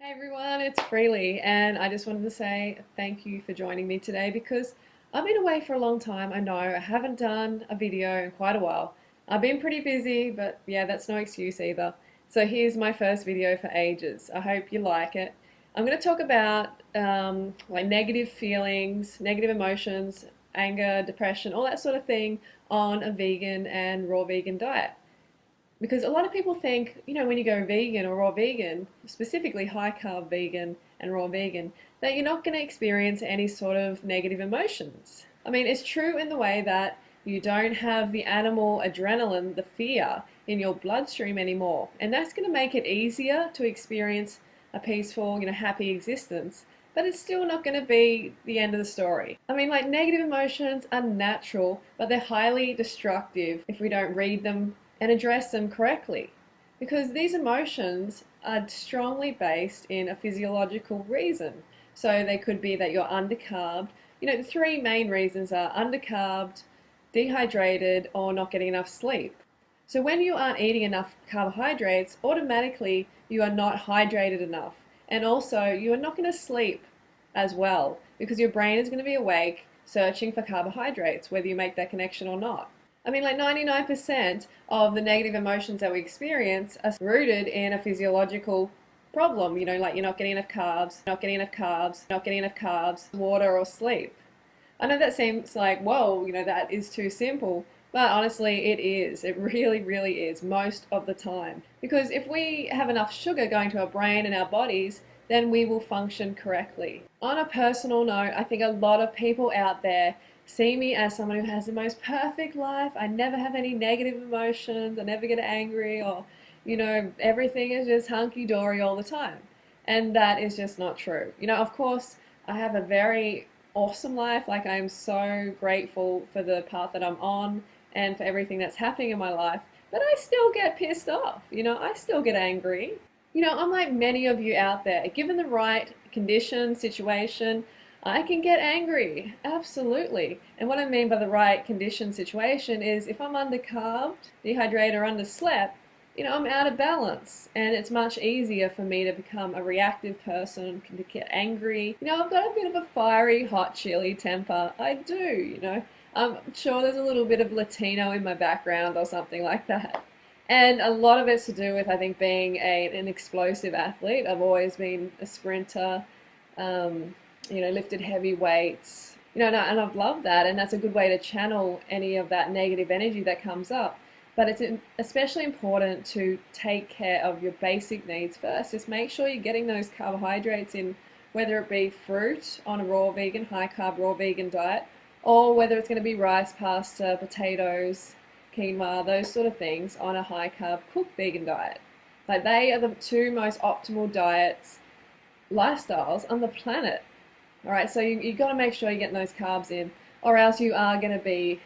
Hey everyone, it's Freelee, and I just wanted to say thank you for joining me today because I've been away for a long time. I know I haven't done a video in quite a while. I've been pretty busy, but yeah, that's no excuse either. So here's my first video for ages. I hope you like it. I'm going to talk about like negative feelings, negative emotions, anger, depression, all that sort of thing on a vegan and raw vegan diet. Because a lot of people think, when you go vegan or raw vegan, specifically high carb vegan and raw vegan, that you're not going to experience any sort of negative emotions. I mean, it's true in the way that you don't have the animal adrenaline, the fear, in your bloodstream anymore. And that's going to make it easier to experience a peaceful, happy existence. But it's still not going to be the end of the story. I mean, like, negative emotions are natural, but they're highly destructive if we don't read them and address them correctly. Because these emotions are strongly based in a physiological reason. So they could be that you're undercarbed. The three main reasons are undercarbed, dehydrated, or not getting enough sleep. So when you aren't eating enough carbohydrates, automatically you are not hydrated enough. And also you are not going to sleep as well because your brain is going to be awake searching for carbohydrates, whether you make that connection or not. I mean, like 99% of the negative emotions that we experience are rooted in a physiological problem, like you're not getting enough carbs, not getting enough carbs, not getting enough carbs, water or sleep. I know that seems like, whoa, that is too simple. But honestly, it is. It really, really is most of the time. Because if we have enough sugar going to our brain and our bodies, then we will function correctly. On a personal note, I think a lot of people out there see me as someone who has the most perfect life. I never have any negative emotions. I never get angry or, everything is just hunky-dory all the time. And that is just not true. Of course, I have a very awesome life. Like, I am so grateful for the path that I'm on and for everything that's happening in my life. But I still get pissed off. I still get angry. Unlike many of you out there, given the right condition, situation, I can get angry. Absolutely. And what I mean by the right condition, situation is if I'm undercarbed, dehydrated, or underslept, I'm out of balance, and it's much easier for me to become a reactive person, to get angry. I've got a bit of a fiery, hot chili temper. I do. I'm sure there's a little bit of Latino in my background or something like that. And a lot of it's to do with, I think, being an explosive athlete. I've always been a sprinter, lifted heavy weights, and I've loved that, and that's a good way to channel any of that negative energy that comes up. But it's especially important to take care of your basic needs first. Just make sure you're getting those carbohydrates in, whether it be fruit on a raw vegan, high carb raw vegan diet, or whether it's going to be rice, pasta, potatoes, quinoa, those sort of things on a high carb cooked vegan diet. Like, they are the two most optimal diets, lifestyles on the planet. All right, so you got to make sure you're getting those carbs in, or else you are going to be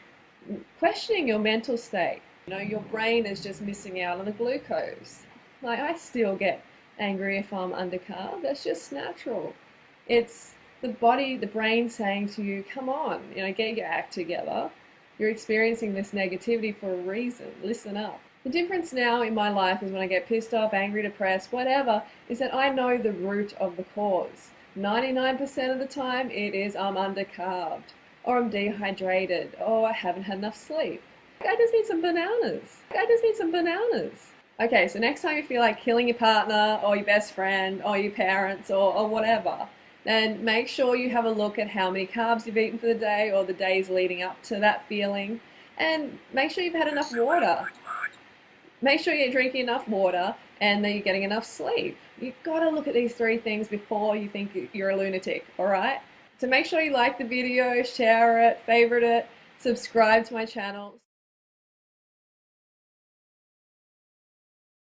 questioning your mental state. Your brain is just missing out on the glucose. Like, I still get angry if I'm undercarb. That's just natural. It's the body, the brain saying to you, come on, get your act together. You're experiencing this negativity for a reason. Listen up. The difference now in my life is when I get pissed off, angry, depressed, whatever, is that I know the root of the cause. 99% of the time it is I'm undercarbed, or I'm dehydrated, or I haven't had enough sleep. I just need some bananas. I just need some bananas. Okay, so next time you feel like killing your partner or your best friend or your parents or whatever, then make sure you have a look at how many carbs you've eaten for the day or the days leading up to that feeling, and make sure you've had enough water. Make sure you're drinking enough water and that you're getting enough sleep. You've got to look at these three things before you think you're a lunatic, all right? So make sure you like the video, share it, favorite it, subscribe to my channel.